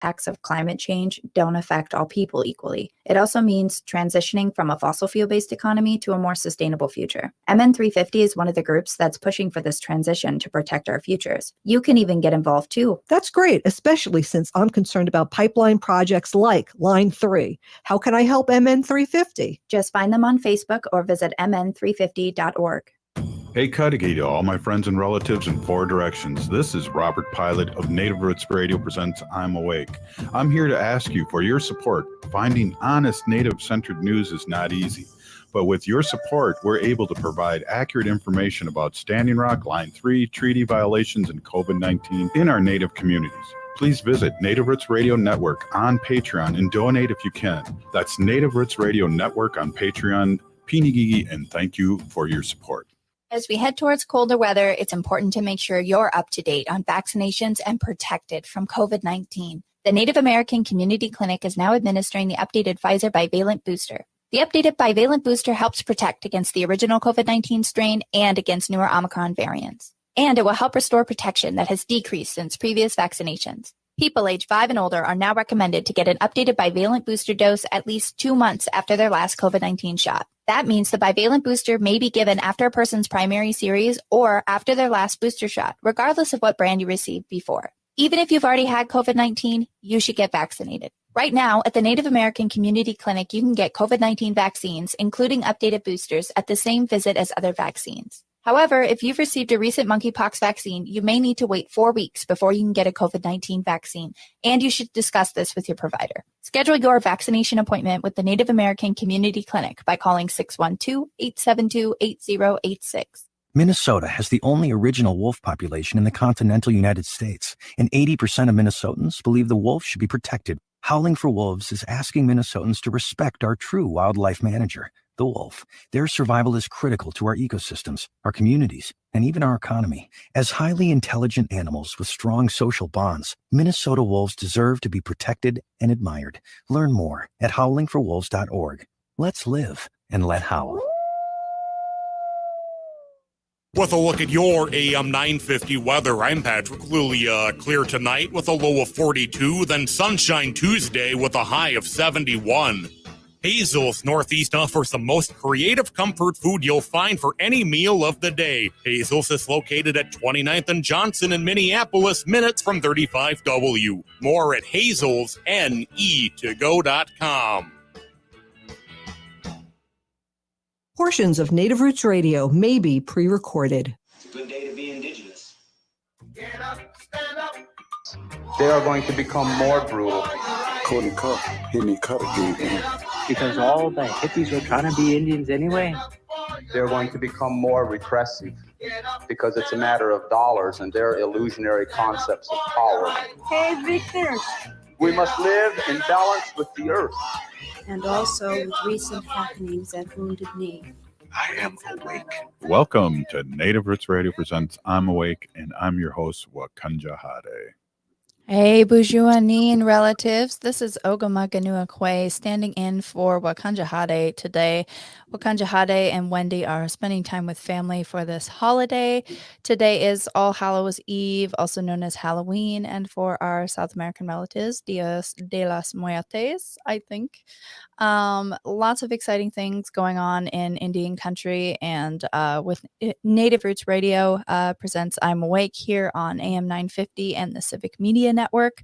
impacts of climate change don't affect all people equally. It also means transitioning from a fossil fuel-based economy to a more sustainable future. MN350 is one of the groups that's pushing for this transition to protect our futures. You can even get involved too. That's great, especially since I'm concerned about pipeline projects like Line 3. How can I help MN350? Just find them on Facebook or visit mn350.org. Hey Cudahy to all my friends and relatives in four directions. This is Robert Pilot of Native Roots Radio presents I'm Awake. I'm here to ask you for your support. Finding honest Native-centered news is not easy. But with your support, we're able to provide accurate information about Standing Rock, Line 3, treaty violations, and COVID-19 in our Native communities. Please visit Native Roots Radio Network on Patreon and donate if you can. That's Native Roots Radio Network on Patreon. Pinigigi, and thank you for your support. As we head towards colder weather, it's important to make sure you're up to date on vaccinations and protected from COVID-19. The Native American Community Clinic is now administering the updated Pfizer bivalent booster. The updated bivalent booster helps protect against the original COVID-19 strain and against newer Omicron variants. And it will help restore protection that has decreased since previous vaccinations. People age 5 and older are now recommended to get an updated bivalent booster dose at least 2 months after their last COVID-19 shot. That means the bivalent booster may be given after a person's primary series or after their last booster shot, regardless of what brand you received before. Even if you've already had COVID-19, you should get vaccinated. Right now, at the Native American Community Clinic, you can get COVID-19 vaccines, including updated boosters, at the same visit as other vaccines. However, if you've received a recent monkeypox vaccine, you may need to wait 4 weeks before you can get a COVID-19 vaccine, and you should discuss this with your provider. Schedule your vaccination appointment with the Native American Community Clinic by calling 612-872-8086. Minnesota has the only original wolf population in the continental United States, and 80% of Minnesotans believe the wolf should be protected. Howling for Wolves is asking Minnesotans to respect our true wildlife manager, the wolf. Their survival is critical to our ecosystems, our communities, and even our economy. As highly intelligent animals with strong social bonds, Minnesota wolves deserve to be protected and admired. Learn more at howlingforwolves.org. Let's live and let howl. With a look at your AM 950 weather, I'm Patrick Lulia. Clear tonight with a low of 42, then sunshine Tuesday with a high of 71. Hazel's Northeast offers the most creative comfort food you'll find for any meal of the day. Hazel's is located at 29th and Johnson in Minneapolis, minutes from 35W. More at hazelsne2go.com. Portions of Native Roots Radio may be pre-recorded. It's a good day to be indigenous. Get up, stand up. They are going to become more brutal. Cody Cup, hit me cut again. Because all the hippies were trying to be Indians anyway. They're going to become more repressive because it's a matter of dollars and their illusionary concepts of power. Hey, Victor. We must live in balance with the earth. And also with recent happenings at Wounded Knee. I am awake. Welcome to Native Roots Radio presents I'm Awake, and I'm your host, Wakanja Hade. Hey, Bujuani and relatives. This is Ogimaa Giniw Ikwe standing in for Wakanja Hade today. Wakanja Hade and Wendy are spending time with family for this holiday. Today is All Hallows Eve, also known as Halloween, and for our South American relatives, Dias de las Muertes, I think. Lots of exciting things going on in Indian country, and with Native Roots Radio presents I'm Awake here on AM 950 and the Civic Media Network.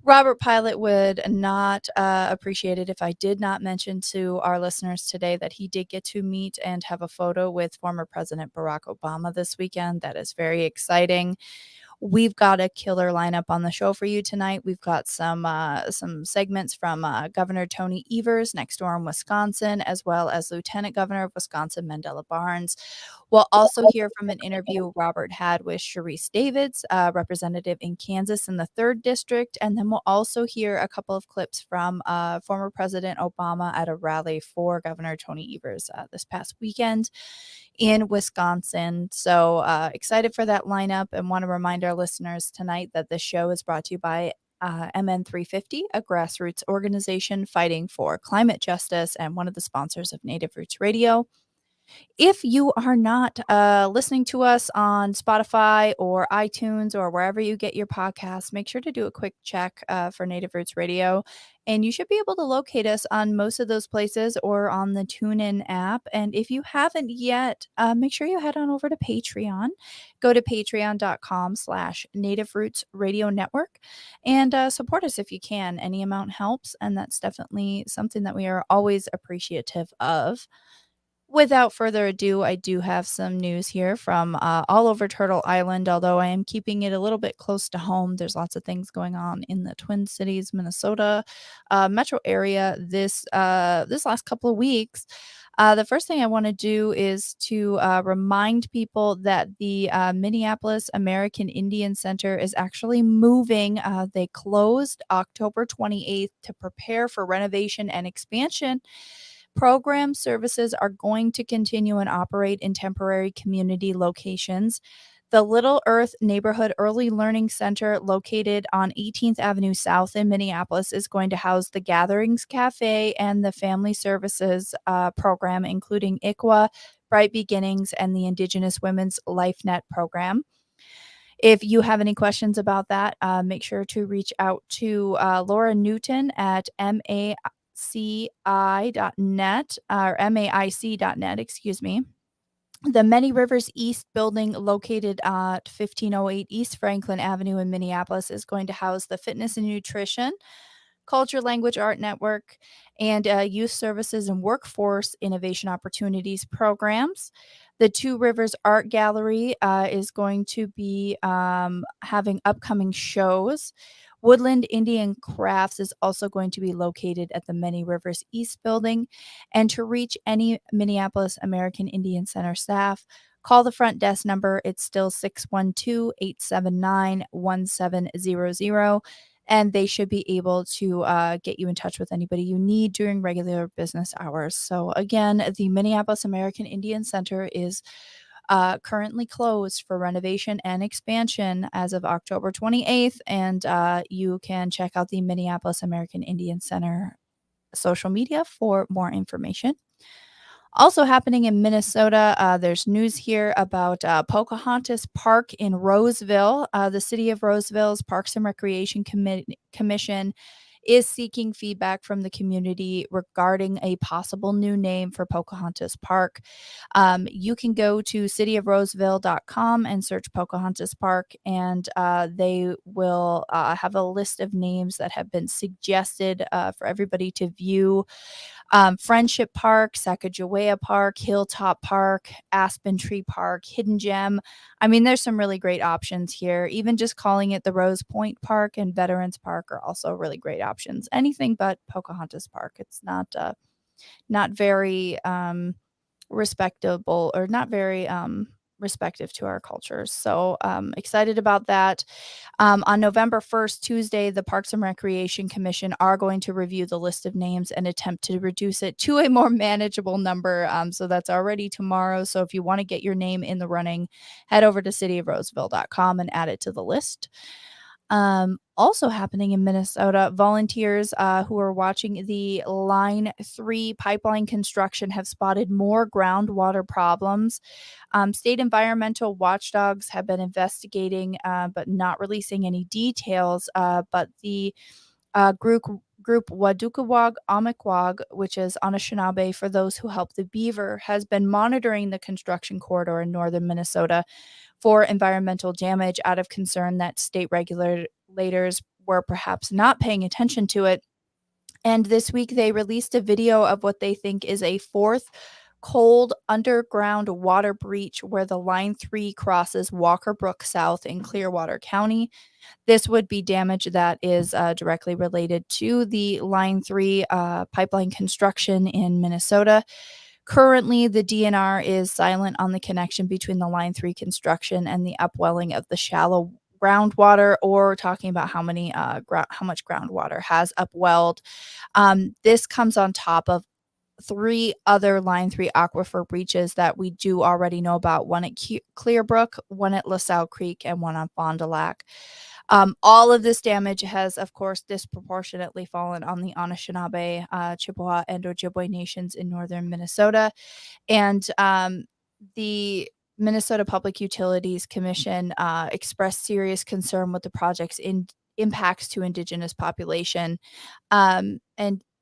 Robert Pilot would not appreciate it if I did not mention to our listeners today that he did get to meet and have a photo with former President Barack Obama this weekend. That is very exciting. We've got a killer lineup on the show for you tonight. We've got some segments from Governor Tony Evers next door in Wisconsin, as well as Lieutenant Governor of Wisconsin, Mandela Barnes. We'll also hear from an interview Robert had with Sharice Davids, representative in Kansas in the 3rd District. And then we'll also hear a couple of clips from former President Obama at a rally for Governor Tony Evers this past weekend in Wisconsin. So excited for that lineup, and want to remind our listeners tonight that this show is brought to you by MN350, a grassroots organization fighting for climate justice and one of the sponsors of Native Roots Radio. If you are not listening to us on Spotify or iTunes or wherever you get your podcasts, make sure to do a quick check for Native Roots Radio. And you should be able to locate us on most of those places or on the TuneIn app. And if you haven't yet, make sure you head on over to Patreon. Go to patreon.com/Native Roots Radio Network and support us if you can. Any amount helps. And that's definitely something that we are always appreciative of. Without further ado, I do have some news here from all over Turtle Island, although I am keeping it a little bit close to home. There's lots of things going on in the Twin Cities, Minnesota metro area this last couple of weeks. The first thing I want to do is to remind people that the Minneapolis American Indian Center is actually moving. They closed October 28th to prepare for renovation and expansion. Program services are going to continue and operate in temporary community locations. The Little Earth Neighborhood Early Learning Center, located on 18th Avenue South in Minneapolis, is going to house the Gatherings Cafe and the Family Services program, including ICWA, Bright Beginnings, and the Indigenous Women's LifeNet program. If you have any questions about that, make sure to reach out to Laura Newton at MAIC.net, or MAIC.net, excuse me. The Many Rivers East building, located at 1508 East Franklin Avenue in Minneapolis, is going to house the Fitness and Nutrition, Culture, Language, Art Network, and Youth Services and Workforce Innovation Opportunities programs. The Two Rivers Art Gallery is going to be having upcoming shows. Woodland Indian Crafts is also going to be located at the Many Rivers East building. And to reach any Minneapolis American Indian Center staff, call the front desk number. It's still 612-879-1700. And they should be able to get you in touch with anybody you need during regular business hours. So again, the Minneapolis American Indian Center is currently closed for renovation and expansion as of October 28th. And you can check out the Minneapolis American Indian Center social media for more information. Also happening in Minnesota, there's news here about Pocahontas Park in Roseville. The City of Roseville's Parks and Recreation Commission is seeking feedback from the community regarding a possible new name for Pocahontas Park. You can go to cityofroseville.com and search Pocahontas Park, and they will have a list of names that have been suggested for everybody to view. Friendship Park, Sacagawea Park, Hilltop Park, Aspen Tree Park, Hidden Gem. I mean, there's some really great options here. Even just calling it the Rose Point Park and Veterans Park are also really great options. Anything but Pocahontas Park. It's not very respectable, or not very respective to our cultures. So excited about that. On November 1st, Tuesday, the Parks and Recreation Commission are going to review the list of names and attempt to reduce it to a more manageable number. So that's already tomorrow. So if you want to get your name in the running, head over to cityofroseville.com and add it to the list. Also happening in Minnesota, volunteers who are watching the Line 3 pipeline construction have spotted more groundwater problems. State environmental watchdogs have been investigating, but not releasing any details. But the group Wadukawag Amikwag, which is Anishinaabe for those who help the beaver, has been monitoring the construction corridor in northern Minnesota for environmental damage out of concern that state regulators were perhaps not paying attention to it. And this week they released a video of what they think is a fourth cold underground water breach where the Line 3 crosses Walker Brook South in Clearwater County. This would be damage that is directly related to the Line 3 pipeline construction in Minnesota. Currently, the DNR is silent on the connection between the Line 3 construction and the upwelling of the shallow groundwater, or talking about how much groundwater has upwelled. This comes on top of 3 other Line 3 aquifer breaches that we do already know about, one at Clearbrook, one at LaSalle Creek, and one on Fond du Lac. All of this damage has, of course, disproportionately fallen on the Anishinaabe, Chippewa, and Ojibwe nations in northern Minnesota. And the Minnesota Public Utilities Commission expressed serious concern with the project's impacts to Indigenous population, and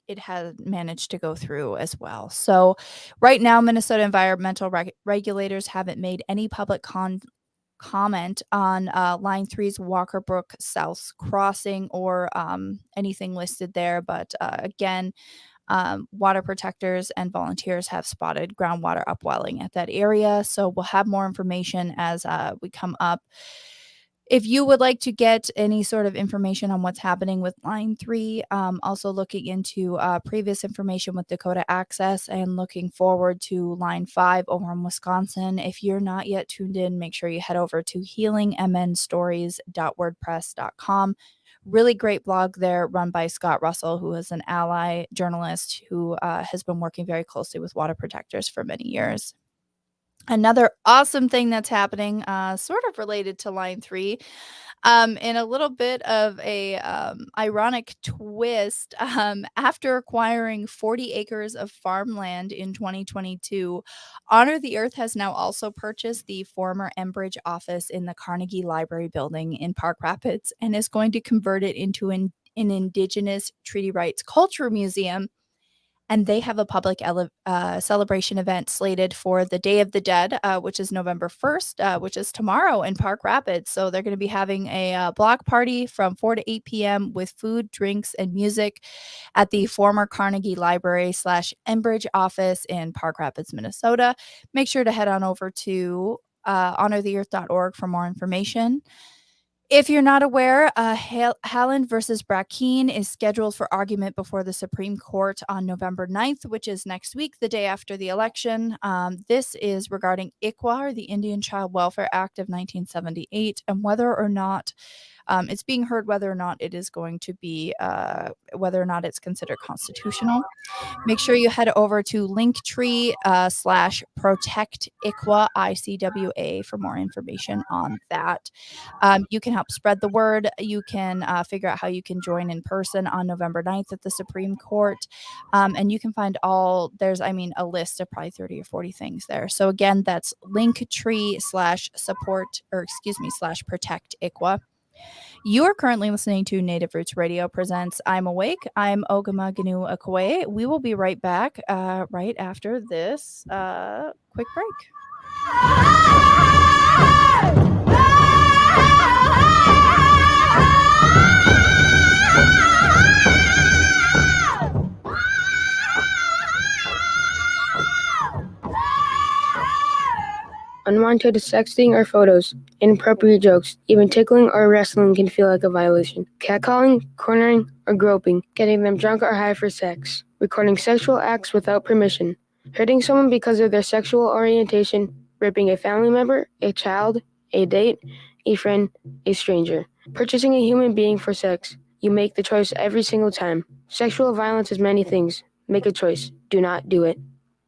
it has managed to go through as well. So right now, Minnesota environmental regulators haven't made any public comment on Line 3's Walker Brook South crossing or anything listed there. But again, water protectors and volunteers have spotted groundwater upwelling at that area. So we'll have more information as we come up. If you would like to get any sort of information on what's happening with Line 3, also looking into previous information with Dakota Access and looking forward to Line 5 over in Wisconsin. If you're not yet tuned in, make sure you head over to healingmnstories.wordpress.com. Really great blog there run by Scott Russell, who is an ally journalist who has been working very closely with water protectors for many years. Another awesome thing that's happening, sort of related to Line 3, in a little bit of a ironic twist, after acquiring 40 acres of farmland in 2022, Honor the Earth has now also purchased the former Enbridge office in the Carnegie Library building in Park Rapids and is going to convert it into an Indigenous treaty rights culture museum. And they have a public celebration event slated for the Day of the Dead, which is November 1st, which is tomorrow in Park Rapids. So they're going to be having a block party from 4 to 8 p.m. with food, drinks, and music at the former Carnegie Library / Enbridge office in Park Rapids, Minnesota. Make sure to head on over to honortheearth.org for more information. If you're not aware, Haaland versus Brackeen is scheduled for argument before the Supreme Court on November 9th, which is next week, the day after the election. This is regarding ICWA, the Indian Child Welfare Act of 1978, and whether or not it's being heard whether or not it is going to be, whether or not it's considered constitutional. Make sure you head over to Linktree /Protect ICWA, ICWA, for more information on that. You can help spread the word. You can figure out how you can join in person on November 9th at the Supreme Court. And you can find there's a list of probably 30 or 40 things there. So again, that's Linktree /Protect ICWA. You are currently listening to Native Roots Radio presents I'm Awake. I'm Ogimaa Giniw Ikwe. We will be right back right after this quick break. Unwanted sexting or photos, inappropriate jokes, even tickling or wrestling can feel like a violation. Catcalling, cornering, or groping, getting them drunk or high for sex, recording sexual acts without permission, hurting someone because of their sexual orientation, raping a family member, a child, a date, a friend, a stranger, purchasing a human being for sex. You make the choice every single time. Sexual violence is many things. Make a choice. Do not do it.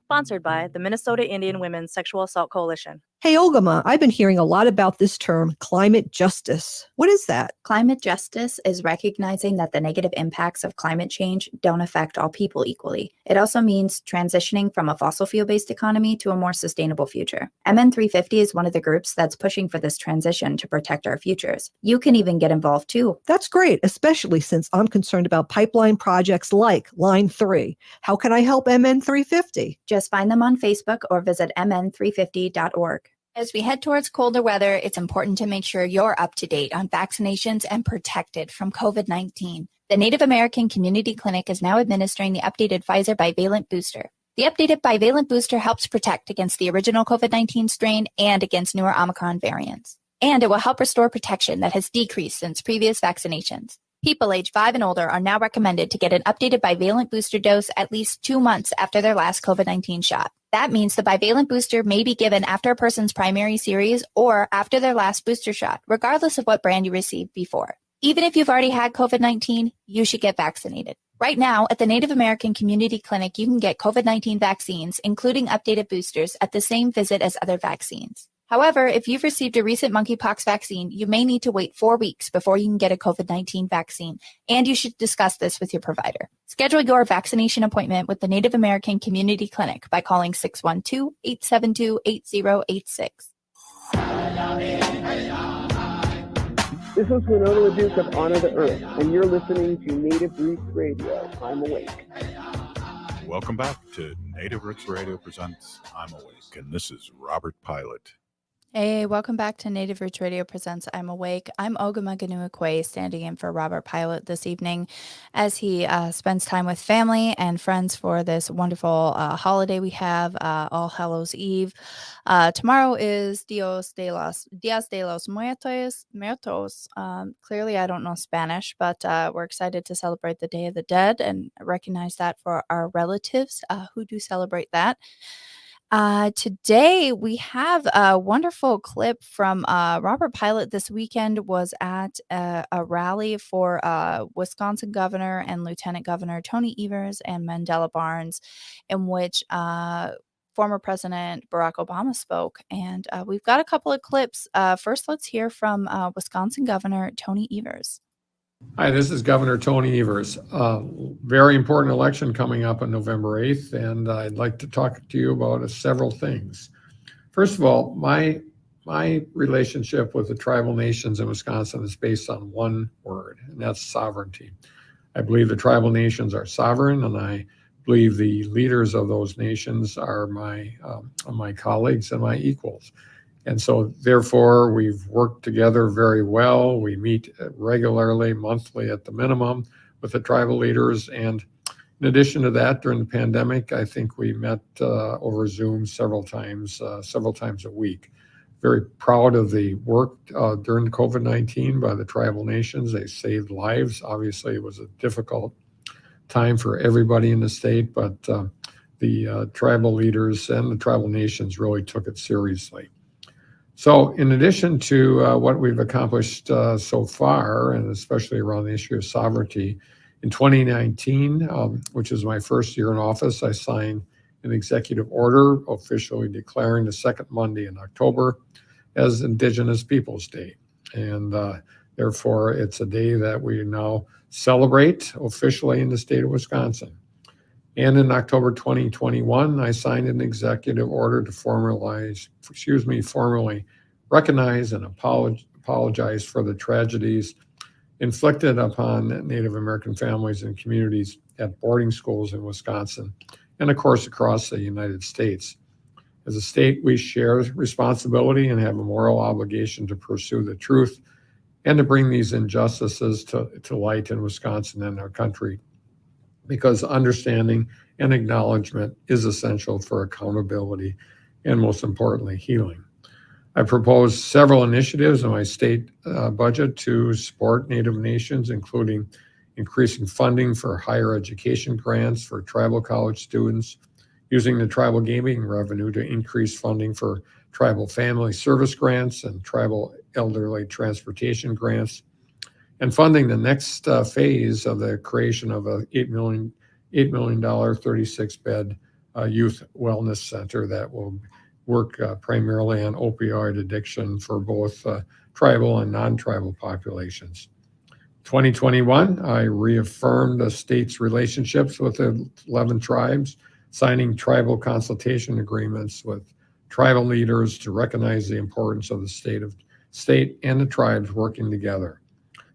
Sponsored by the Minnesota Indian Women's Sexual Assault Coalition. Hey, Ogimaa, I've been hearing a lot about this term, climate justice. What is that? Climate justice is recognizing that the negative impacts of climate change don't affect all people equally. It also means transitioning from a fossil fuel-based economy to a more sustainable future. MN350 is one of the groups that's pushing for this transition to protect our futures. You can even get involved too. That's great, especially since I'm concerned about pipeline projects like Line 3. How can I help MN350? Just find them on Facebook or visit mn350.org. As we head towards colder weather, it's important to make sure you're up to date on vaccinations and protected from COVID-19. The Native American Community Clinic is now administering the updated Pfizer bivalent booster. The updated bivalent booster helps protect against the original COVID-19 strain and against newer Omicron variants. And it will help restore protection that has decreased since previous vaccinations. People age 5 and older are now recommended to get an updated bivalent booster dose at least 2 months after their last COVID-19 shot. That means the bivalent booster may be given after a person's primary series or after their last booster shot, regardless of what brand you received before. Even if you've already had COVID-19, you should get vaccinated. Right now, at the Native American Community Clinic, you can get COVID-19 vaccines, including updated boosters, at the same visit as other vaccines. However, if you've received a recent monkeypox vaccine, you may need to wait 4 weeks before you can get a COVID-19 vaccine, and you should discuss this with your provider. Schedule your vaccination appointment with the Native American Community Clinic by calling 612-872-8086. This is Winona LaDuke of Honor the Earth, and you're listening to Native Roots Radio. I'm Awake. Welcome back to Native Roots Radio presents I'm Awake, and this is Robert Pilot. Hey, welcome back to Native Roots Radio presents I'm Awake. I'm Ogimaa Giniw Ikwe, standing in for Robert Pilot this evening as he spends time with family and friends for this wonderful holiday we have, All Hallows Eve. Tomorrow is Dias de los Muertos. Clearly, I don't know Spanish, but we're excited to celebrate the Day of the Dead and recognize that for our relatives who do celebrate that. Today we have a wonderful clip from Robert Pilot. This weekend was at a rally for Wisconsin Governor and Lieutenant Governor Tony Evers and Mandela Barnes, in which former President Barack Obama spoke. And we've got a couple of clips. First, let's hear from Wisconsin Governor Tony Evers. Hi, this is Governor Tony Evers. Very important election coming up on November 8th, and I'd like to talk to you about several things. First of all, my relationship with the tribal nations in Wisconsin is based on one word, and that's sovereignty. I believe the tribal nations are sovereign, and I believe the leaders of those nations are my colleagues and my equals. And so, therefore, we've worked together very well. We meet regularly, monthly at the minimum, with the tribal leaders. And in addition to that, during the pandemic, I think we met over Zoom several times a week. Very proud of the work during COVID-19 by the tribal nations. They saved lives. Obviously, it was a difficult time for everybody in the state, but the tribal leaders and the tribal nations really took it seriously. So in addition to what we've accomplished so far, and especially around the issue of sovereignty, in 2019, which is my first year in office, I signed an executive order officially declaring the second Monday in October as Indigenous Peoples Day. And therefore, it's a day that we now celebrate officially in the state of Wisconsin. And in October 2021, I signed an executive order to formally recognize and apologize for the tragedies inflicted upon Native American families and communities at boarding schools in Wisconsin, and of course across the United States. As a state, we share responsibility and have a moral obligation to pursue the truth and to bring these injustices to light in Wisconsin and our country, because understanding and acknowledgement is essential for accountability and, most importantly, healing. I proposed several initiatives in my state budget to support Native nations, including increasing funding for higher education grants for tribal college students, using the tribal gaming revenue to increase funding for tribal family service grants and tribal elderly transportation grants, and funding the next phase of the creation of a $8 million 36-bed youth wellness center that will work primarily on opioid addiction for both tribal and non-tribal populations. 2021, I reaffirmed the state's relationships with the 11 tribes, signing tribal consultation agreements with tribal leaders to recognize the importance of the state and the tribes working together.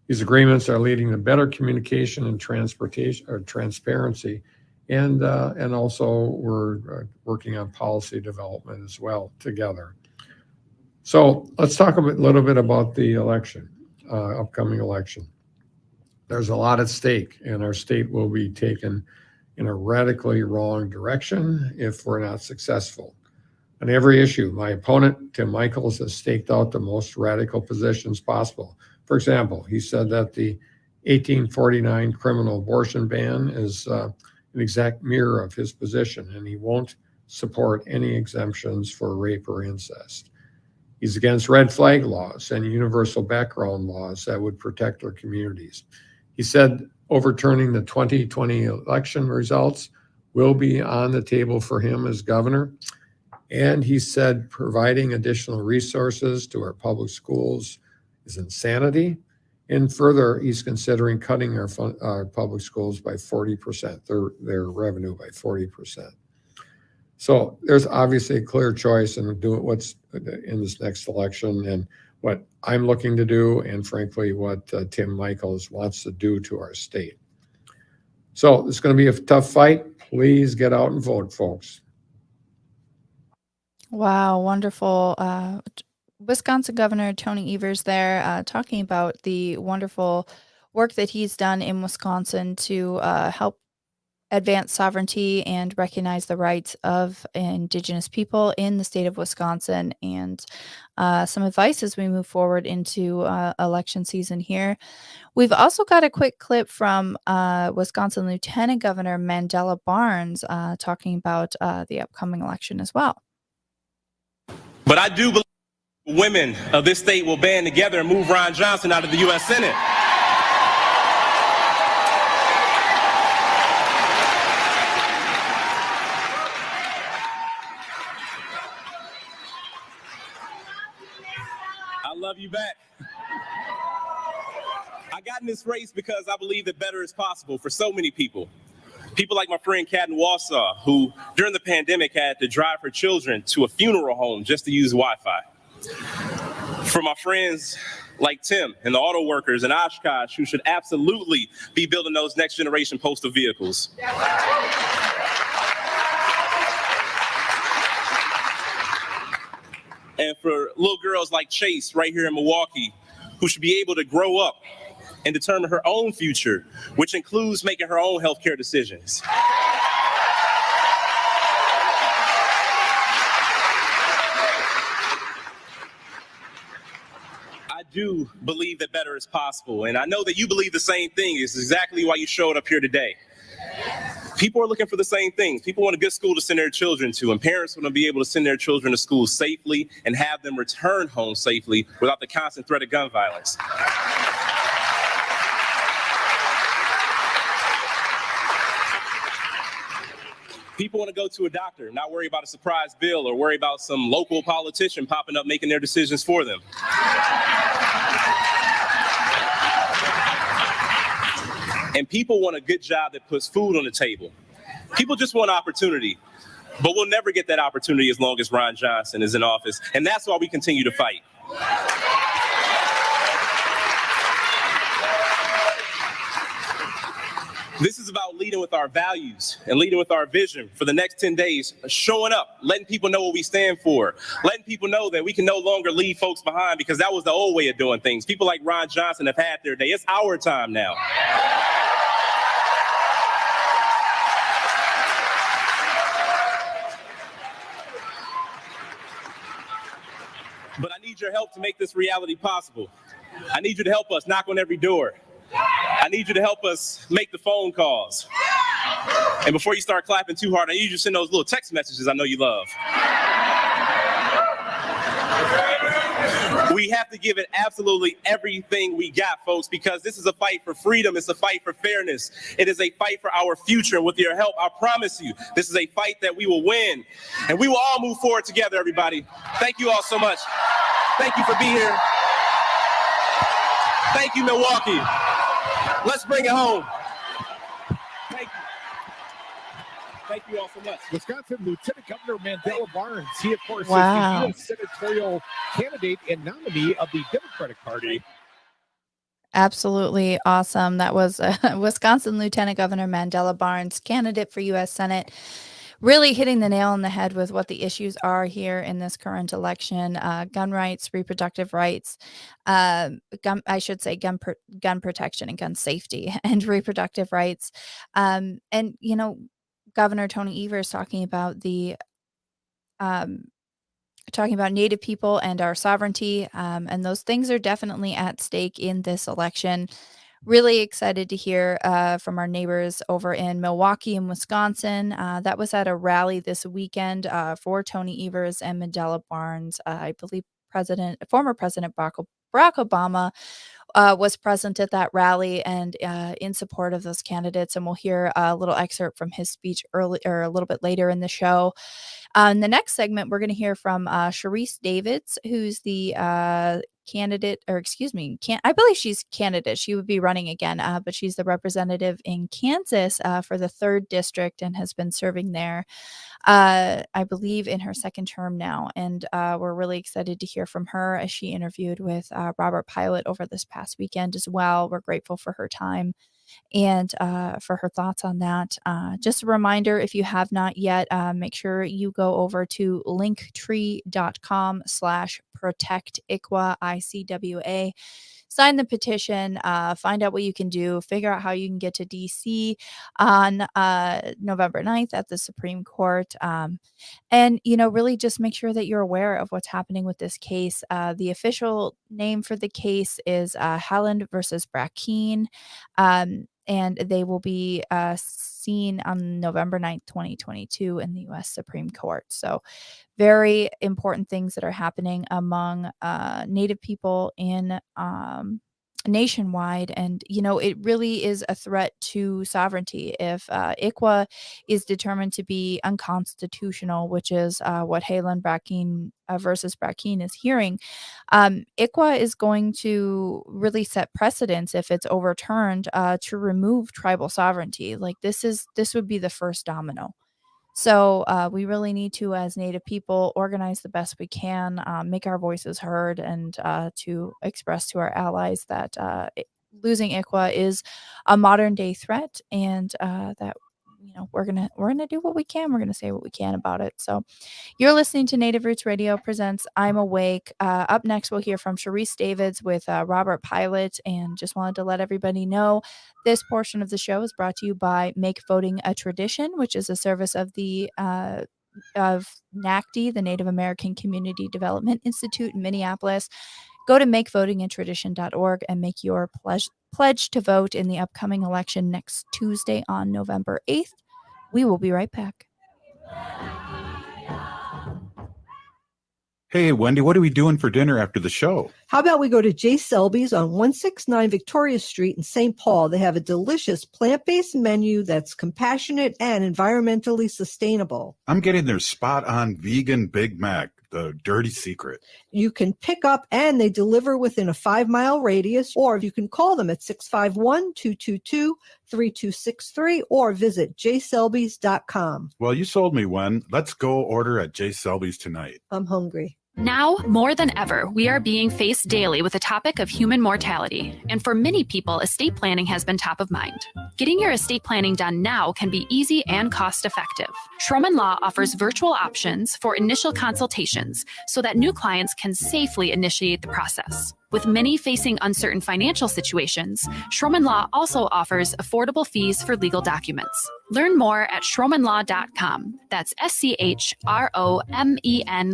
These agreements are leading to better communication and transparency, and also we're working on policy development as well together. So let's talk a little bit about the election, upcoming election. There's a lot at stake, and our state will be taken in a radically wrong direction if we're not successful. On every issue, my opponent, Tim Michels, has staked out the most radical positions possible. For example, he said that the 1849 criminal abortion ban is an exact mirror of his position, and he won't support any exemptions for rape or incest. He's against red flag laws and universal background laws that would protect our communities. He said overturning the 2020 election results will be on the table for him as governor. And he said providing additional resources to our public schools is insanity. And further, he's considering cutting our public schools by 40%, their revenue by 40%. So there's obviously a clear choice in doing what's in this next election and what I'm looking to do, and frankly, what Tim Michels wants to do to our state. So it's going to be a tough fight. Please get out and vote, folks. Wow, wonderful. Wisconsin Governor Tony Evers there talking about the wonderful work that he's done in Wisconsin to help advance sovereignty and recognize the rights of Indigenous people in the state of Wisconsin, and some advice as we move forward into election season here. We've also got a quick clip from Wisconsin Lieutenant Governor Mandela Barnes talking about the upcoming election as well. But I do believe women of this state will band together and move Ron Johnson out of the U.S. Senate. I love you back. I got in this race because I believe that better is possible for so many people. People like my friend Kat in Wausau, who during the pandemic had to drive her children to a funeral home just to use Wi-Fi. For my friends like Tim and the auto workers in Oshkosh, who should absolutely be building those next generation postal vehicles. And for little girls like Chase right here in Milwaukee, who should be able to grow up and determine her own future, which includes making her own healthcare decisions. I do believe that better is possible, and I know that you believe the same thing. It's exactly why you showed up here today. People are looking for the same things. People want a good school to send their children to, and parents want to be able to send their children to school safely and have them return home safely without the constant threat of gun violence. People want to go to a doctor, not worry about a surprise bill or worry about some local politician popping up making their decisions for them. And people want a good job that puts food on the table. People just want opportunity, but we'll never get that opportunity as long as Ron Johnson is in office. And that's why we continue to fight. This is about leading with our values and leading with our vision for the next 10 days, showing up, letting people know what we stand for, letting people know that we can no longer leave folks behind because that was the old way of doing things. People like Ron Johnson have had their day. It's our time now. But I need your help to make this reality possible. I need you to help us knock on every door. I need you to help us make the phone calls. And before you start clapping too hard, I need you to send those little text messages I know you love. We have to give it absolutely everything we got, folks, because this is a fight for freedom. It's a fight for fairness. It is a fight for our future. And with your help, I promise you, this is a fight that we will win. And we will all move forward together, everybody. Thank you all so much. Thank you for being here. Thank you, Milwaukee. Let's bring it home. Thank you. Thank you all so much. Wisconsin Lieutenant Governor Mandela Barnes. He, of course, Wow. is the U.S. senatorial candidate and nominee of the Democratic Party. Absolutely awesome. That was Wisconsin Lieutenant Governor Mandela Barnes, candidate for U.S. Senate, really hitting the nail on the head with what the issues are here in this current election: gun rights, reproductive rights, gun protection and gun safety, and reproductive rights. And you know, Governor Tony Evers talking about Native people and our sovereignty, and those things are definitely at stake in this election. Really excited to hear from our neighbors over in Milwaukee and Wisconsin. That was at a rally this weekend for Tony Evers and Mandela Barnes. I believe former President Barack Obama was present at that rally and in support of those candidates. And we'll hear a little excerpt from his speech early or a little bit later in the show. In the next segment, we're going to hear from Sharice Davids, who's the candidate, or excuse me, I believe she's candidate. She would be running again, but she's the representative in Kansas for the 3rd district and has been serving there, I believe, in her 2nd term now. And we're really excited to hear from her as she interviewed with Robert Pilot over this past weekend as well. We're grateful for her time and for her thoughts on that. Just a reminder, if you have not yet, make sure you go over to linktree.com/protecticwa, ICWA. Sign the petition, find out what you can do, figure out how you can get to DC on November 9th at the Supreme Court. And, really just make sure that you're aware of what's happening with this case. The official name for the case is Haaland versus Brackeen. And they will be seen on November 9th, 2022 in the U.S. Supreme Court. So very important things that are happening among Native people in nationwide. And, it really is a threat to sovereignty. If ICWA is determined to be unconstitutional, which is what Haaland Brackeen versus Brackeen is hearing, ICWA is going to really set precedents if it's overturned to remove tribal sovereignty. Like this would be the first domino. So we really need to, as Native people, organize the best we can, make our voices heard, and to express to our allies that losing ICWA is a modern day threat, and that we're gonna do what we can. We're gonna say what we can about it. So you're listening to Native Roots Radio presents I'm Awake. Up next, we'll hear from Sharice Davids with Robert Pilot, and just wanted to let everybody know this portion of the show is brought to you by Make Voting a Tradition, which is a service of the of NACD, the Native American Community Development Institute in Minneapolis. Go to makevotingatradition.org and make your pledge to vote in the upcoming election next Tuesday on November 8th. We will be right back. Hey, Wendy, what are we doing for dinner after the show? How about we go to J. Selby's on 169 Victoria Street in St. Paul? They have a delicious plant-based menu that's compassionate and environmentally sustainable. I'm getting their spot-on vegan Big Mac, the dirty secret. You can pick up and they deliver within a 5-mile radius, or you can call them at 651-222-3263 or visit jselbys.com. Well, you sold me, Wen. Let's go order at J. Selby's tonight. I'm hungry. Now, more than ever, we are being faced daily with the topic of human mortality. And for many people, estate planning has been top of mind. Getting your estate planning done now can be easy and cost-effective. Schroman Law offers virtual options for initial consultations so that new clients can safely initiate the process. With many facing uncertain financial situations, Schroman Law also offers affordable fees for legal documents. Learn more at schromanlaw.com. That's SCHROMEN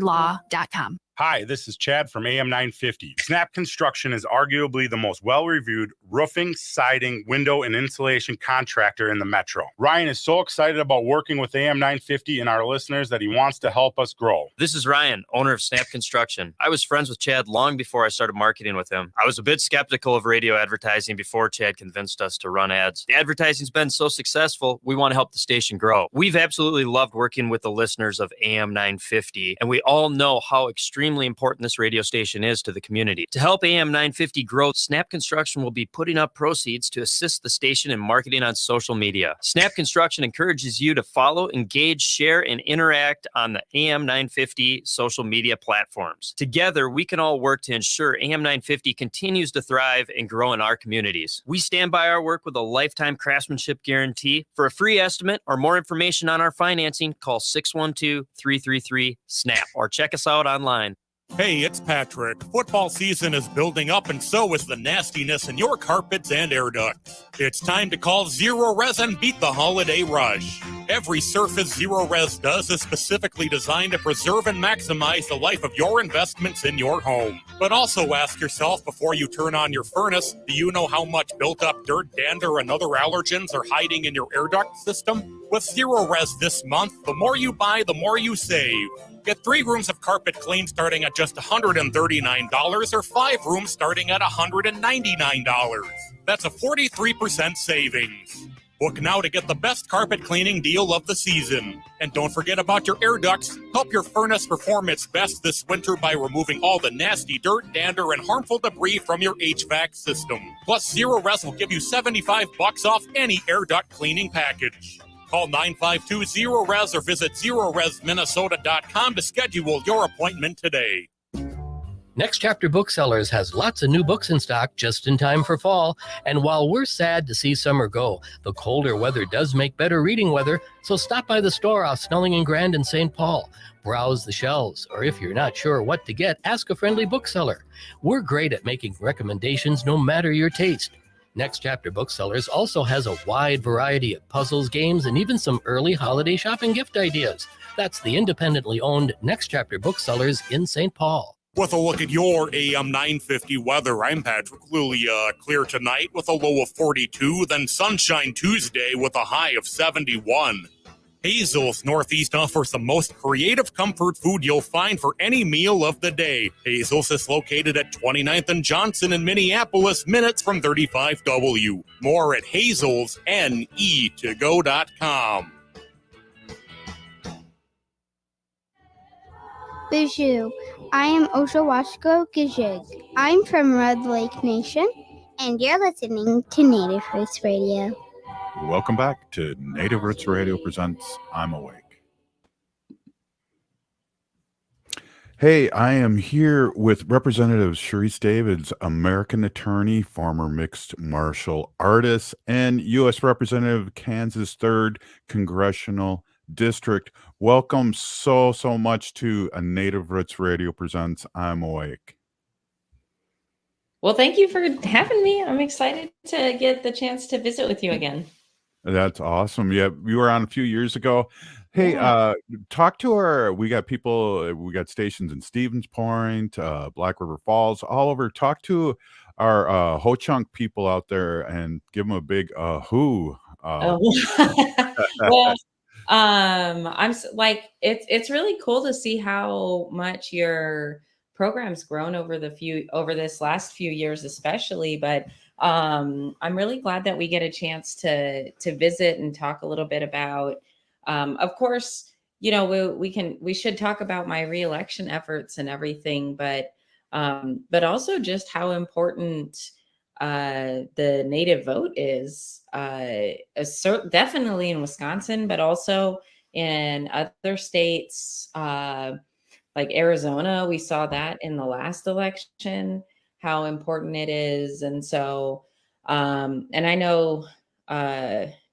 law.com. Hi, this is Chad from AM 950. Snap Construction is arguably the most well-reviewed roofing, siding, window, and insulation contractor in the metro. Ryan is so excited about working with AM 950 and our listeners that he wants to help us grow. This is Ryan, owner of Snap Construction. I was friends with Chad long before I started marketing with him. I was a bit skeptical of radio advertising before Chad convinced us to run ads. The advertising's been so successful, we want to help the station grow. We've absolutely loved working with the listeners of AM 950, and we all know how extremely important this radio station is to the community. To help AM 950 grow, Snap Construction will be putting up proceeds to assist the station in marketing on social media. Snap Construction encourages you to follow, engage, share, and interact on the AM 950 social media platforms. Together, we can all work to ensure AM 950 continues to thrive and grow in our communities. We stand by our work with a lifetime craftsmanship guarantee. For a free estimate or more information on our financing, call 612-333-SNAP or check us out online. Hey, it's Patrick. Football season is building up, and so is the nastiness in your carpets and air ducts. It's time to call Zero Res and beat the holiday rush. Every surface Zero Res does is specifically designed to preserve and maximize the life of your investments in your home. But also ask yourself before you turn on your furnace, do you know how much built-up dirt, dander, and other allergens are hiding in your air duct system? With Zero Res this month, the more you buy, the more you save. Get 3 rooms of carpet clean starting at just $139 or 5 rooms starting at $199. That's a 43% savings. Book now to get the best carpet cleaning deal of the season. And don't forget about your air ducts. Help your furnace perform its best this winter by removing all the nasty dirt, dander, and harmful debris from your HVAC system. Plus, Zero Res will give you $75 off any air duct cleaning package. Call 952-ZERO-RES or visit ZeroResMinnesota.com to schedule your appointment today. Next Chapter Booksellers has lots of new books in stock just in time for fall. And while we're sad to see summer go, the colder weather does make better reading weather. So stop by the store off Snelling and Grand in St. Paul. Browse the shelves, or if you're not sure what to get, ask a friendly bookseller. We're great at making recommendations no matter your taste. Next Chapter Booksellers also has a wide variety of puzzles, games, and even some early holiday shopping gift ideas. That's the independently owned Next Chapter Booksellers in St. Paul. With a look at your AM 950 weather, I'm Patrick Lulia. Clear tonight with a low of 42, then sunshine Tuesday with a high of 71. Hazel's Northeast offers the most creative comfort food you'll find for any meal of the day. Hazel's is located at 29th and Johnson in Minneapolis, minutes from 35W. More at hazelsne2go.com. Bonjour, I am Oshawashko Gijig. I'm from Red Lake Nation, and you're listening to Native Roots Radio. Welcome back to Native Roots Radio presents I'm Awake. Hey, I am here with Representative Sharice Davids, American attorney, former mixed martial artist, and U.S. Representative, Kansas 3rd Congressional District. Welcome so much to a Native Roots Radio presents I'm Awake. Well, thank you for having me. I'm excited to get the chance to visit with you again. That's awesome. Yeah, you were on a few years ago. Hey, talk to we got stations in Stevens Point, Black River Falls, all over. Talk to our Ho-Chunk people out there and give them a big who. Well, it's really cool to see how much your program's grown over this last few years, especially. But I'm really glad that we get a chance to visit and talk a little bit about. Of course, we should talk about my reelection efforts and everything, but also just how important the Native vote is, definitely in Wisconsin, but also in other states like Arizona. We saw that in the last election, how important it is. And so, and I know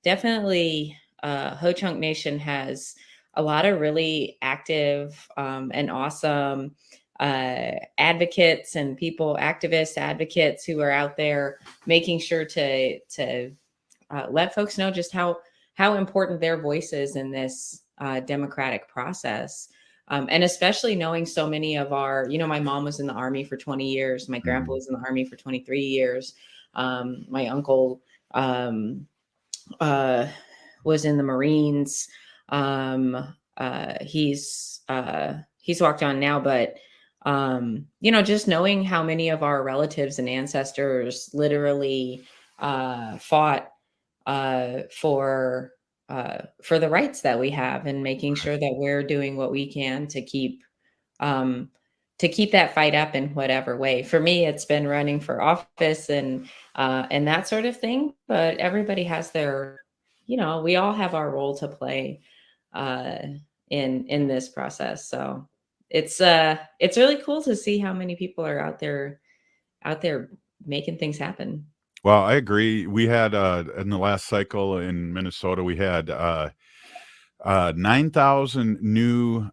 definitely Ho-Chunk Nation has a lot of really active and awesome advocates and activist advocates who are out there making sure to let folks know just how important their voice is in this democratic process. And especially knowing so many of my mom was in the Army for 20 years. My grandpa was in the Army for 23 years. My uncle was in the Marines. He's walked on now, but just knowing how many of our relatives and ancestors literally fought for the rights that we have, and making sure that we're doing what we can to keep that fight up in whatever way. For me, it's been running for office and that sort of thing. But everybody has their, we all have our role to play in this process. So it's really cool to see how many people are out there making things happen. Well, I agree. We had in the last cycle in Minnesota, we had 9,000 new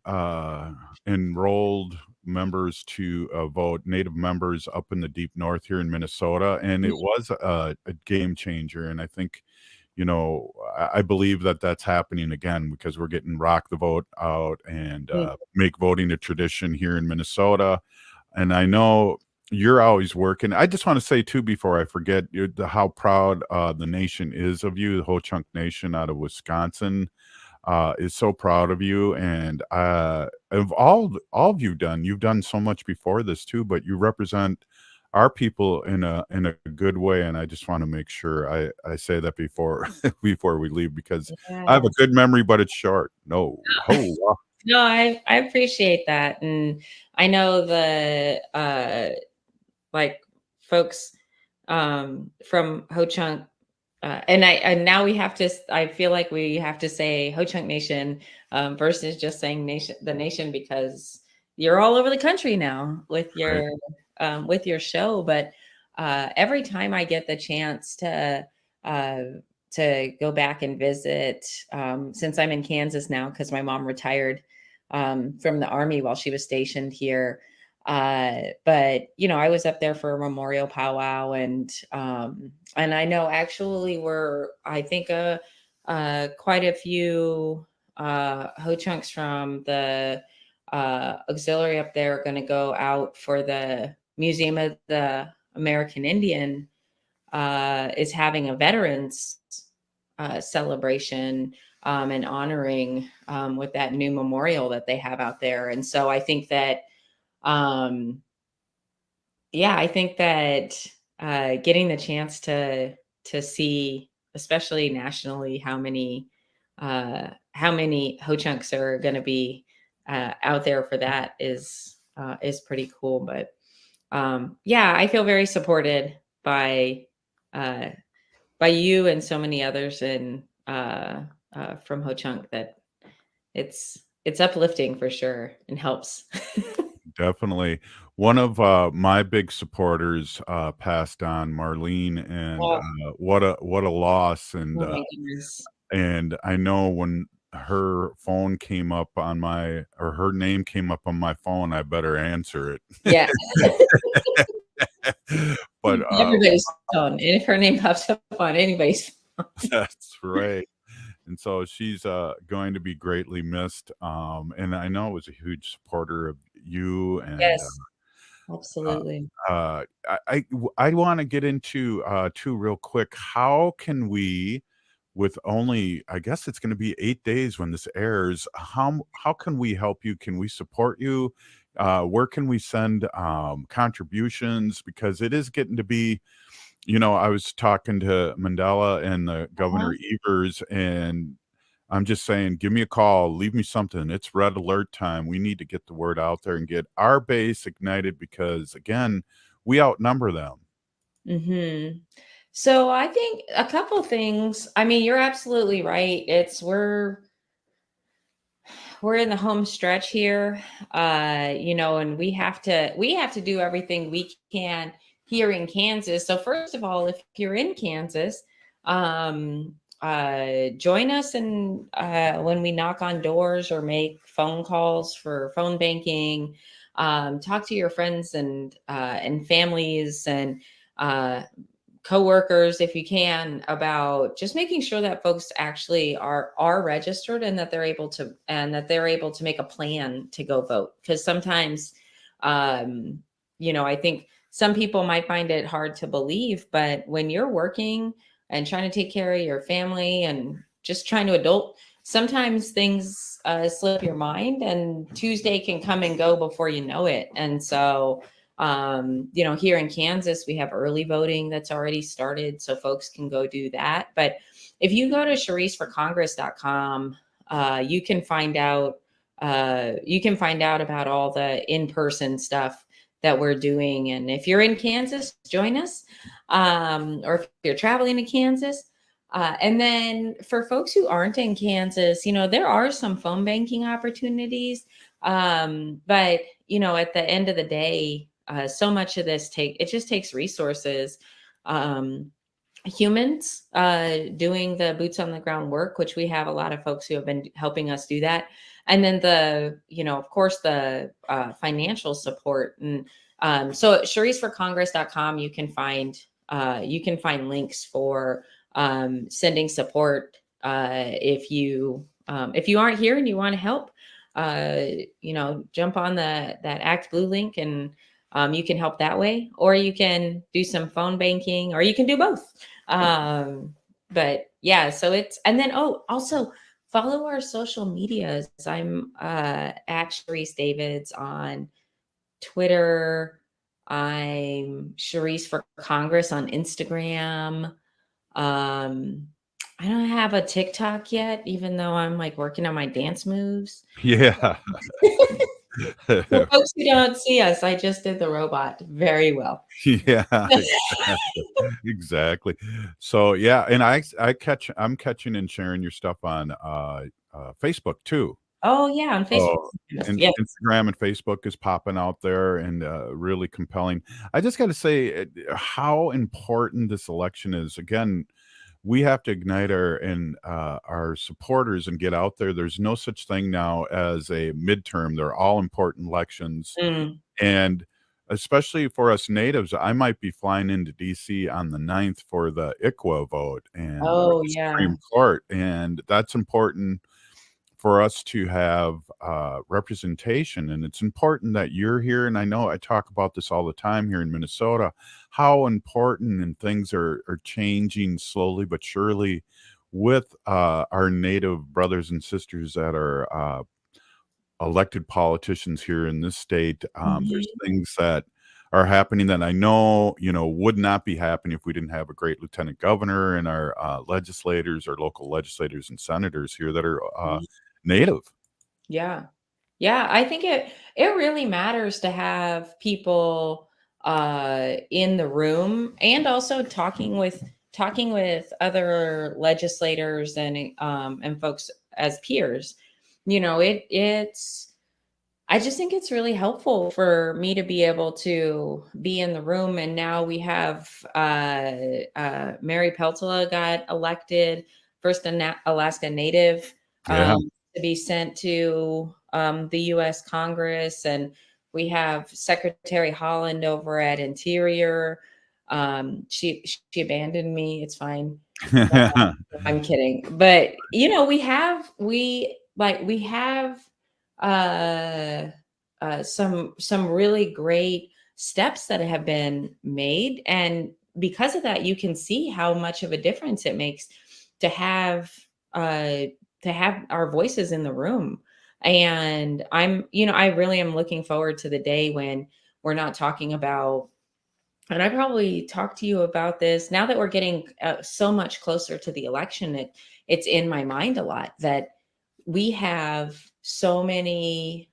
enrolled members to vote, Native members up in the deep north here in Minnesota, and it was a game changer. And I think, I believe that that's happening again, because we're getting rock the vote out and make voting a tradition here in Minnesota. And I know you're always working. I just want to say too, before I forget, how proud the nation is of you, the Ho-Chunk Nation out of Wisconsin. is so proud of you. And of all of you've done so much before this too, but you represent our people in a good way. And I just want to make sure I say that before before we leave, because I have a Yes. good memory, but it's short. No. Oh, No, I appreciate that. And I know the like folks from Ho Chunk, and now we have to. I feel like we have to say Ho Chunk Nation versus just saying the nation, because you're all over the country now with your show. But every time I get the chance to go back and visit, since I'm in Kansas now because my mom retired from the Army while she was stationed here. But I was up there for a memorial powwow, and I know actually I think quite a few Ho Chunks from the auxiliary up there are going to go out for the Museum of the American Indian is having a veterans celebration and honoring with that new memorial that they have out there. And so I think that getting the chance to see, especially nationally, how many Ho Chunks are going to be out there for that is pretty cool. But I feel very supported by you and so many others from Ho Chunk, that it's uplifting for sure and helps. definitely. One of my big supporters passed on, Marlene, and what a loss. And Oh my goodness. and I know when her phone came up on her name came up on my phone, I better answer it. Yeah. But everybody's phone, and if her name pops up on anybody's phone. That's right. And so she's going to be greatly missed. And I know it was a huge supporter of you. And Yes, absolutely. I want to get into two real quick. How can we, with only, I guess it's going to be 8 days when this airs, how can we help you? Can we support you? Where can we send contributions? Because it is getting to be, I was talking to Mandela and the Governor Evers, and I'm just saying, give me a call, leave me something. It's red alert time. We need to get the word out there and get our base ignited, because again, we outnumber them. Mm-hmm. So I think a couple things. I mean, you're absolutely right. We're in the home stretch here, and we have to do everything we can here in Kansas. So first of all, if you're in Kansas, join us and when we knock on doors or make phone calls for phone banking. Talk to your friends and families and coworkers, if you can, about just making sure that folks actually are registered and that they're able to make a plan to go vote. Because sometimes, I think some people might find it hard to believe, but when you're working and trying to take care of your family and just trying to adult, sometimes things slip your mind, and Tuesday can come and go before you know it. And so here in Kansas, we have early voting that's already started, so folks can go do that. But if you go to shariceforcongress.com, you can find out about all the in-person stuff that we're doing. And if you're in Kansas, join us, or if you're traveling to Kansas. And then for folks who aren't in Kansas, there are some phone banking opportunities. But at the end of the day, so much of this just takes resources, humans doing the boots on the ground work, which we have a lot of folks who have been helping us do that. And then of course, the financial support. And so at shariceforcongress.com, you can find links for sending support if you aren't here and you want to help. Jump on that Act Blue link, and you can help that way, or you can do some phone banking, or you can do both. But yeah, so and then also follow our social medias. I'm at Sharice Davids on Twitter. I'm Sharice for Congress on Instagram. I don't have a TikTok yet, even though I'm like working on my dance moves. Yeah. For folks who don't see us, I just did the robot very well. Yeah, exactly. So yeah, and I'm catching and sharing your stuff on Facebook too. Oh yeah, on Facebook. Oh, and Yes. Instagram and Facebook is popping out there and really compelling. I just got to say how important this election is. Again, we have to ignite our supporters and get out there. There's no such thing now as a midterm. They're all important elections. And especially for us natives, I might be flying into DC on the 9th for the ICWA vote and Oh, the yeah. Supreme Court. And that's important for us to have representation. And it's important that you're here. And I know I talk about this all the time here in Minnesota, how important and things are changing slowly but surely with our Native brothers and sisters that are elected politicians here in this state. There's things that are happening that I know, would not be happening if we didn't have a great lieutenant governor and our legislators, our local legislators and senators here that are Native. Yeah. Yeah, I think it really matters to have people in the room and also talking with other legislators and folks as peers. I just think it's really helpful for me to be able to be in the room. And now we have Mary Peltola got elected, first Alaska Native to be sent to the U.S. Congress. And we have Secretary Holland over at Interior. She abandoned me. It's fine. I'm kidding. But, we have some really great steps that have been made. And because of that, you can see how much of a difference it makes to have our voices in the room. And I really am looking forward to the day when we're not talking about, and I probably talked to you about this now that we're getting so much closer to the election. It's in my mind a lot that we have so many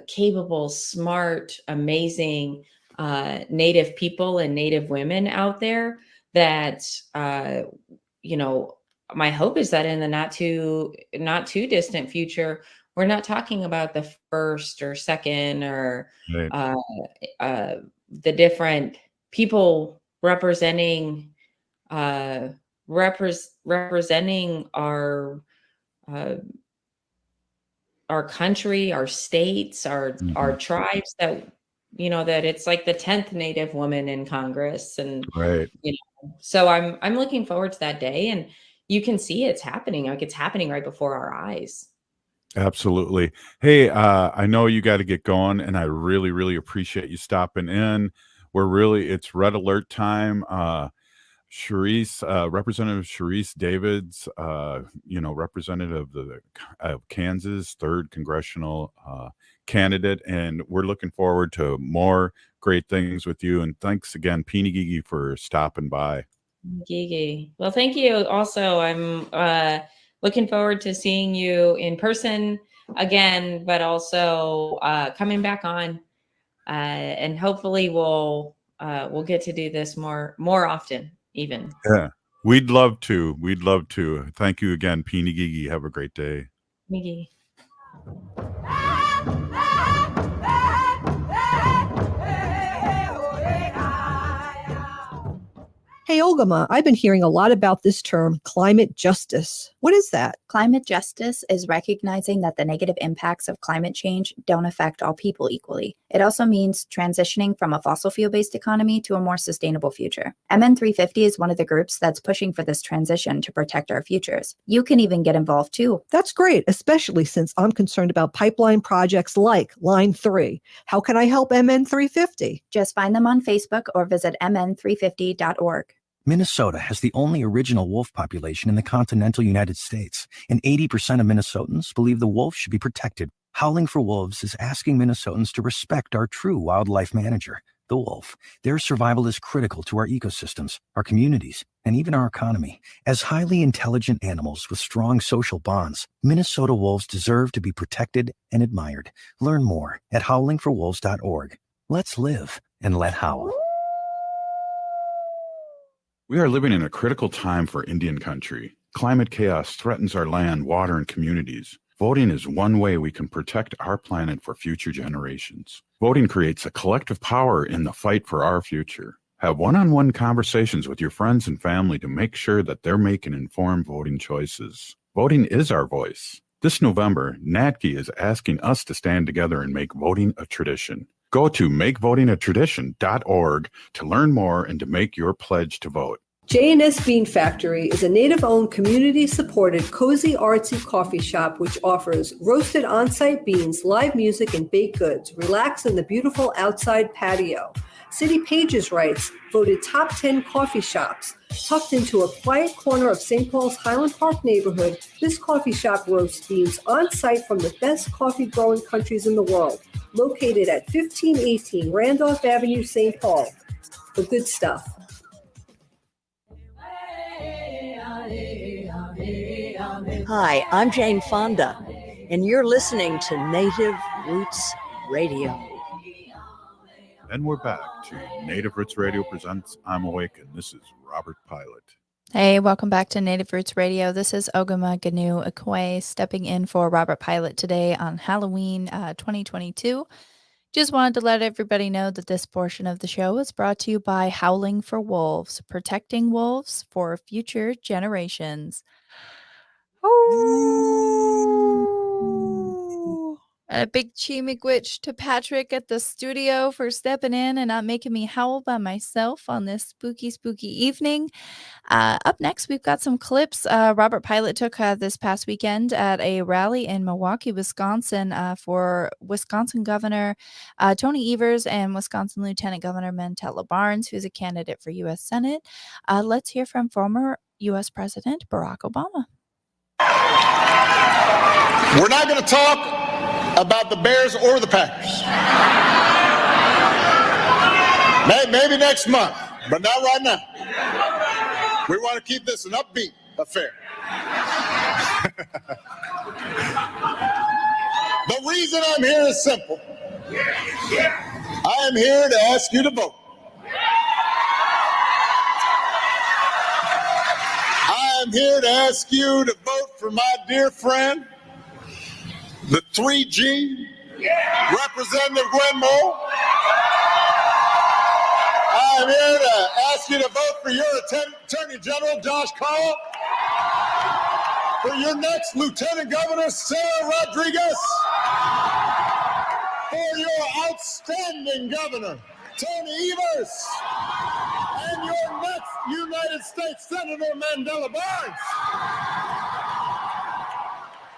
capable, smart, amazing Native people and Native women out there that my hope is that in the not too distant future, we're not talking about the first or second or the different people representing representing our country, our states, our tribes, that that it's like the 10th Native woman in Congress. And so I'm looking forward to that day, and you can see it's happening. Like, it's happening right before our eyes. Absolutely. Hey, I know you got to get going, and I really, really appreciate you stopping in. It's red alert time. Sharice, Representative Sharice Davids, representative of Kansas, 3rd congressional candidate, and we're looking forward to more great things with you. And thanks again, Peeny Gigi, for stopping by. Gigi. Well, thank you. Also, I'm looking forward to seeing you in person again, but also coming back on, and hopefully we'll get to do this more often. Even. Yeah, we'd love to. Thank you again, Peeny Gigi. Have a great day. Gigi. Hey, Ogimaa, I've been hearing a lot about this term, climate justice. What is that? Climate justice is recognizing that the negative impacts of climate change don't affect all people equally. It also means transitioning from a fossil fuel-based economy to a more sustainable future. MN350 is one of the groups that's pushing for this transition to protect our futures. You can even get involved too. That's great, especially since I'm concerned about pipeline projects like Line 3. How can I help MN350? Just find them on Facebook or visit mn350.org. Minnesota has the only original wolf population in the continental United States, and 80% of Minnesotans believe the wolf should be protected. Howling for Wolves is asking Minnesotans to respect our true wildlife manager, the wolf. Their survival is critical to our ecosystems, our communities, and even our economy. As highly intelligent animals with strong social bonds, Minnesota wolves deserve to be protected and admired. Learn more at howlingforwolves.org. Let's live and let howl. We are living in a critical time for Indian country. Climate chaos threatens our land, water, and communities. Voting is one way we can protect our planet for future generations. Voting creates a collective power in the fight for our future. Have one-on-one conversations with your friends and family to make sure that they're making informed voting choices. Voting is our voice. This November, NADKI is asking us to stand together and make voting a tradition. Go to makevotingatradition.org to learn more and to make your pledge to vote. J&S Bean Factory is a native-owned, community-supported, cozy, artsy coffee shop which offers roasted on-site beans, live music, and baked goods. Relax in the beautiful outside patio. City Pages writes, voted top 10 coffee shops. Tucked into a quiet corner of St. Paul's Highland Park neighborhood, this coffee shop roasts beans on-site from the best coffee-growing countries in the world. Located at 1518 Randolph Avenue, St. Paul. The good stuff. Hi, I'm Jane Fonda, and you're listening to Native Roots Radio. And we're back to Native Roots Radio presents I'm Awake, and this is Robert Pilot. Hey, welcome back to Native Roots Radio. This is Ogimaa Giniw Ikwe stepping in for Robert Pilot today on Halloween 2022. Just wanted to let everybody know that this portion of the show is brought to you by Howling for Wolves, protecting wolves for future generations. Oh, and a big chimigwitch to Patrick at the studio for stepping in and not making me howl by myself on this spooky evening. Up next, we've got some clips Robert Pilot took this past weekend at a rally in Milwaukee, Wisconsin for Wisconsin Governor Tony Evers and Wisconsin Lieutenant Governor Mandela Barnes, who's a candidate for U.S. Senate. Let's hear from former U.S. President Barack Obama. We're not going to talk about the Bears or the Packers. Maybe next month, but not right now. We want to keep this an upbeat affair. The reason I'm here is simple. I am here to ask you to vote. I am here to ask you to vote for my dear friend, the 3G, Representative Gwen Moore. I'm here to ask you to vote for your Attorney General, Josh Call, for your next Lieutenant Governor, Sarah Rodriguez, for your outstanding Governor, Tony Evers, and your next United States Senator, Mandela Barnes.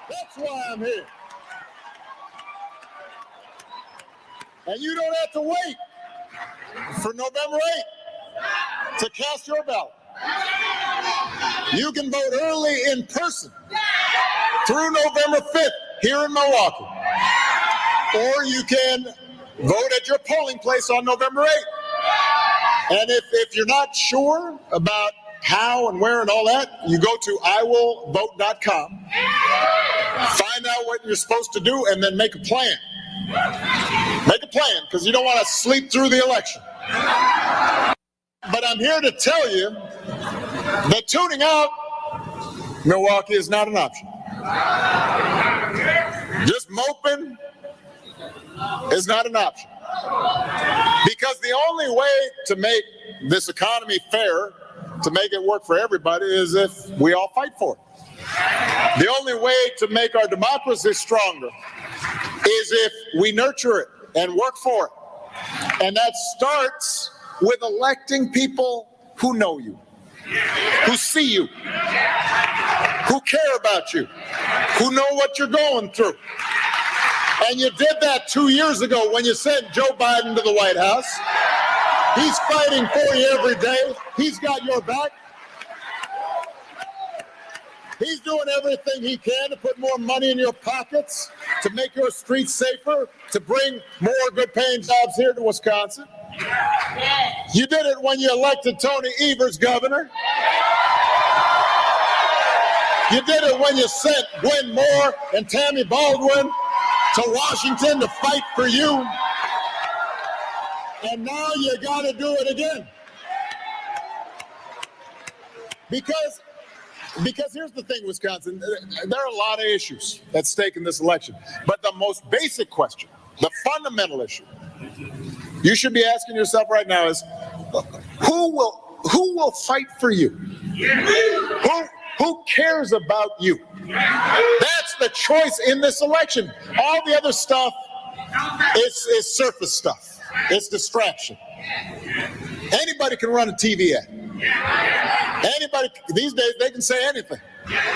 That's why I'm here. And you don't have to wait for November 8th to cast your ballot. You can vote early in person through November 5th here in Milwaukee. Or you can vote at your polling place on November 8th. And if you're not sure about how and where and all that, you go to iwillvote.com, find out what you're supposed to do, and then make a plan. Make a plan, because you don't want to sleep through the election. But I'm here to tell you that tuning out Milwaukee is not an option. Just moping is not an option. Because the only way to make this economy fair, to make it work for everybody, is if we all fight for it. The only way to make our democracy stronger is if we nurture it and work for it. And that starts with electing people who know you, who see you, who care about you, who know what you're going through. And you did that 2 years ago when you sent Joe Biden to the White House. He's fighting for you every day. He's got your back. He's doing everything he can to put more money in your pockets, to make your streets safer, to bring more good-paying jobs here to Wisconsin. You did it when you elected Tony Evers governor. You did it when you sent Gwen Moore and Tammy Baldwin to Washington to fight for you. And now you got to do it again. Because here's the thing, Wisconsin, there are a lot of issues at stake in this election. But the most basic question, the fundamental issue, you should be asking yourself right now is, who will fight for you? Who cares about you? That's the choice in this election. All the other stuff is surface stuff. It's distraction. Anybody can run a TV ad. Anybody, these days, they can say anything.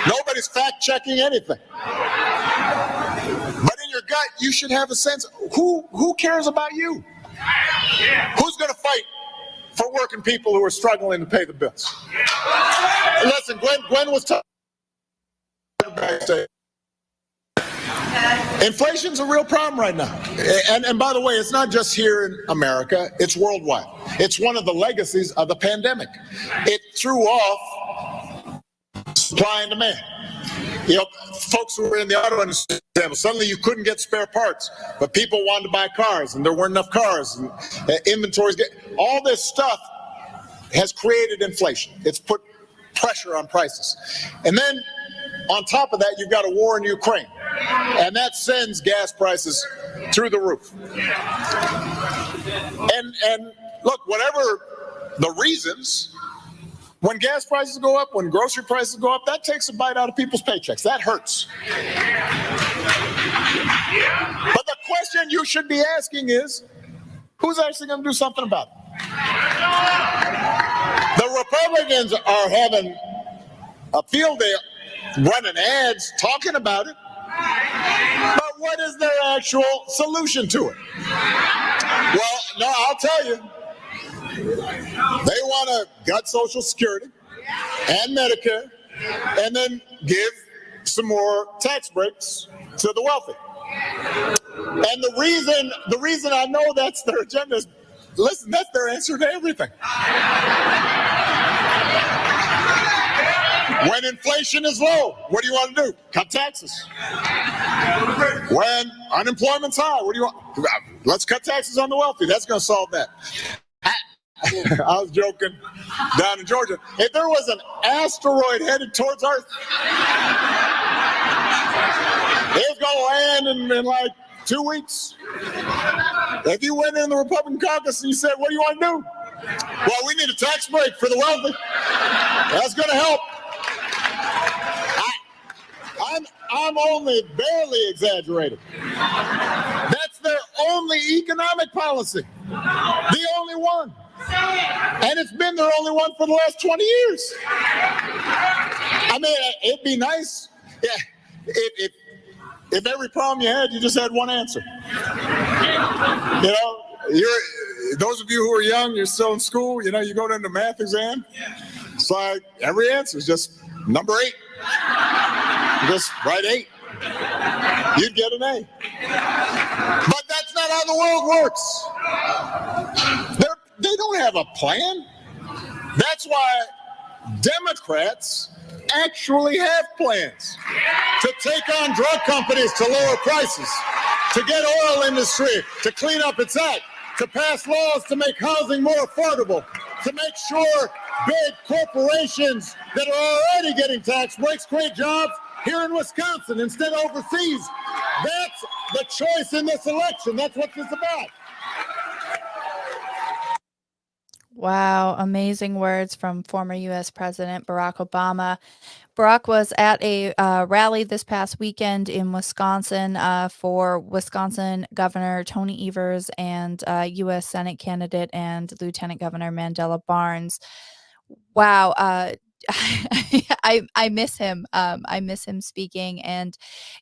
Nobody's fact-checking anything. But in your gut, you should have a sense, who cares about you? Who's going to fight for working people who are struggling to pay the bills? Listen, Gwen was talking. Inflation's a real problem right now. And by the way, it's not just here in America, it's worldwide. It's one of the legacies of the pandemic. It threw off supply and demand. You know, folks who were in the auto industry, suddenly you couldn't get spare parts, but people wanted to buy cars and there weren't enough cars and inventories. All this stuff has created inflation. It's put pressure on prices. And then on top of that, you've got a war in Ukraine, and that sends gas prices through the roof. And look, whatever the reasons, when gas prices go up, when grocery prices go up, that takes a bite out of people's paychecks. That hurts. But the question you should be asking is, who's actually going to do something about it? The Republicans are having a field day running ads talking about it, but what is their actual solution to it? Well, no, I'll tell you. They want to gut Social Security and Medicare and then give some more tax breaks to the wealthy. And the reason I know that's their agenda is, listen, that's their answer to everything. When inflation is low, what do you want to do? Cut taxes. When unemployment's high, what do you want? Let's cut taxes on the wealthy. That's going to solve that. I was joking down in Georgia. If there was an asteroid headed towards Earth, it was going to land in like 2 weeks. If you went in the Republican caucus and you said, what do you want to do? Well, we need a tax break for the wealthy. That's going to help. I'm only barely exaggerating. That's their only economic policy. The only one. And it's been their only one for the last 20 years. I mean, it'd be nice, if every problem you had, you just had one answer. You know, those of you who are young, you're still in school, you know, you go to the math exam. It's like every answer is just number 8. Just write 8. You'd get an A. But that's not how the world works. They don't have a plan. That's why Democrats actually have plans to take on drug companies to lower prices, to get oil industry to clean up its act, to pass laws to make housing more affordable, to make sure big corporations that are already getting tax breaks create jobs here in Wisconsin instead of overseas. That's the choice in this election. That's what this is about. Wow, amazing words from former U.S. President Barack Obama. Barack was at a rally this past weekend in Wisconsin for Wisconsin Governor Tony Evers and U.S. Senate candidate and Lieutenant Governor Mandela Barnes. Wow. I miss him. I miss him speaking, and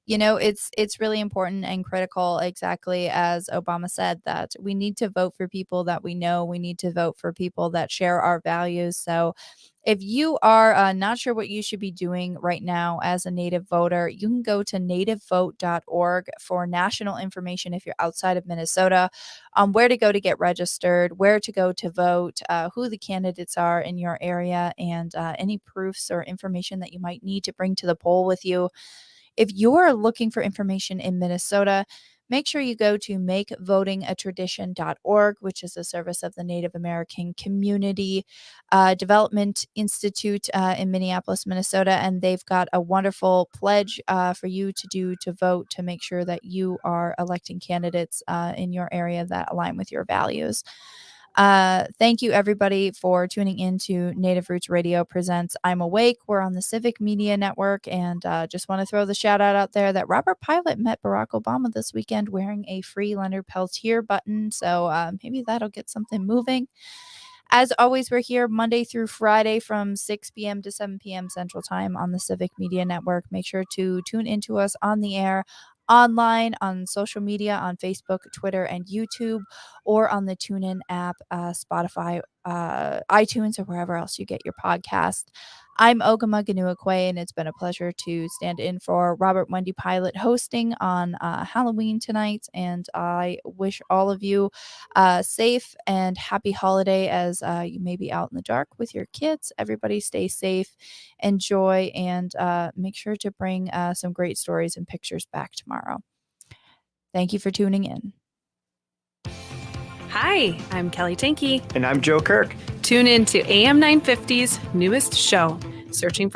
it's really important and critical, exactly as Obama said, that we need to vote for people that we know. We need to vote for people that share our values. So if you are not sure what you should be doing right now as a Native voter, you can go to nativevote.org for national information if you're outside of Minnesota, on where to go to get registered, where to go to vote, who the candidates are in your area, and any proofs or information that you might need to bring to the poll with you. If you're looking for information in Minnesota, make sure you go to makevotingatradition.org, which is a service of the Native American Community Development Institute in Minneapolis, Minnesota. And they've got a wonderful pledge for you to do to vote, to make sure that you are electing candidates in your area that align with your values. Thank you, everybody, for tuning in to Native Roots Radio presents I'm Awake. We're on the Civic Media Network, and just want to throw the shout out there that Robert Pilot met Barack Obama this weekend wearing a Free Leonard Peltier button, so maybe that'll get something moving. As always, we're here Monday through Friday from 6 p.m. to 7 p.m. Central Time on the Civic Media Network. Make sure to tune into us on the air, online, on social media, on Facebook, Twitter, and YouTube, or on the TuneIn app, Spotify, iTunes, or wherever else you get your podcast. I'm Ogimaa Giniw Ikwe, and it's been a pleasure to stand in for Robert Wendy Pilot hosting on Halloween tonight. And I wish all of you safe and happy holiday as you may be out in the dark with your kids. Everybody stay safe, enjoy, and make sure to bring some great stories and pictures back tomorrow. Thank you for tuning in. Hi, I'm Kelly Tinky. And I'm Joe Kirk. Tune in to AM 950's newest show, Searching for